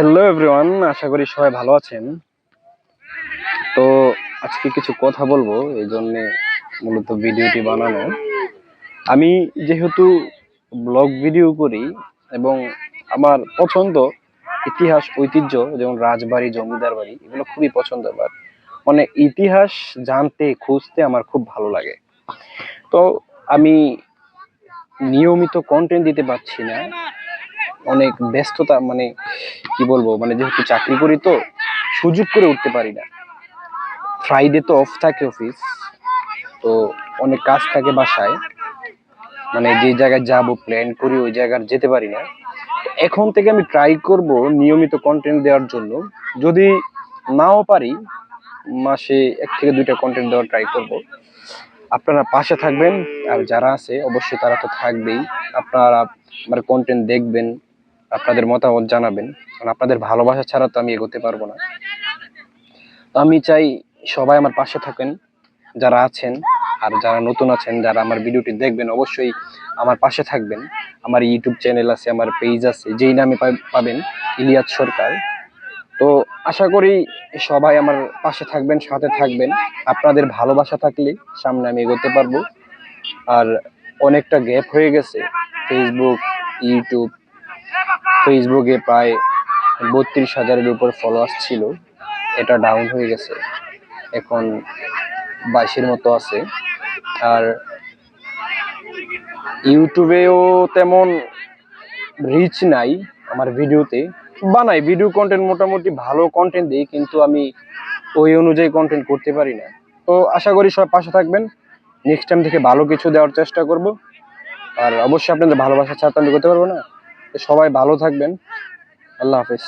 Hello everyone, আশা করি সবাই ভালো আছেন। তো আজকে কিছু কথা বলবো, এই জন্য মূলত ভিডিওটি বানানো। আমি যেহেতু ব্লগ ভিডিও করি এবং আমার পছন্দ ইতিহাস ঐতিহ্য, যেমন রাজবাড়ি, জমিদার বাড়ি, এগুলো খুবই পছন্দ। আমার মানে ইতিহাস জানতে খুঁজতে আমার খুব ভালো লাগে। তো আমি নিয়মিত কন্টেন্ট দিতে পারছি না, অনেক ব্যস্ততা, মানে কি বলবো, মানে যেহেতু চাকরি করি তো সুযোগ করে উঠতে পারি না। ফ্রাইডে তো অফ থাকে অফিস, তো অনেক কাজ থাকে বাসায়, মানে যে জায়গায় যাব প্ল্যান করি ওই জায়গায় যেতে পারি না। এখন থেকে আমি ট্রাই করব নিয়মিত কন্টেন্ট দেওয়ার জন্য। যদি নাও পারি, মাসে 1 থেকে 2টা কন্টেন্ট দেওয়ার ট্রাই করব। আপনারা পাশে থাকবেন, আর যারা আছে অবশ্যই তারা তো থাকবেই। আপনারা আমার কন্টেন্ট দেখবেন, আপনাদের মতামত জানাবেন, কারণ আপনাদের ভালোবাসা ছাড়া তো আমি এগোতে পারবো না। তো আমি চাই সবাই আমার পাশে থাকেন, যারা আছেন আর যারা নতুন আছেন, যারা আমার ভিডিওটি দেখবেন অবশ্যই আমার পাশে থাকবেন। আমার ইউটিউব চ্যানেল আছে, আমার পেজ আছে, যেই নামে পাবেন, ইলিয়াস সরকার। তো আশা করি সবাই আমার পাশে থাকবেন, সাথে থাকবেন। আপনাদের ভালোবাসা থাকলে সামনে আমি এগোতে পারবো। আর অনেকটা গ্যাপ হয়ে গেছে ফেসবুক, ইউটিউব। ফেসবুকে প্রায় 32,000-এর উপর ফলোয়ার্স ছিল, এটা ডাউন হয়ে গেছে, এখন 22-এর মতো আছে। আর ইউটিউবেও তেমন রিচ নাই আমার ভিডিওতে। বানাই ভিডিও কন্টেন্ট, মোটামুটি ভালো কন্টেন্ট দিই, কিন্তু আমি ওই অনুযায়ী কন্টেন্ট করতে পারি না। তো আশা করি সব পাশে থাকবেন, নেক্সট টাইম থেকে ভালো কিছু দেওয়ার চেষ্টা করব। আর অবশ্যই আপনাদের ভালোবাসা ছাড়া তো আমি করতে পারবো না। তো সবাই ভালো থাকবেন, আল্লাহ হাফেজ।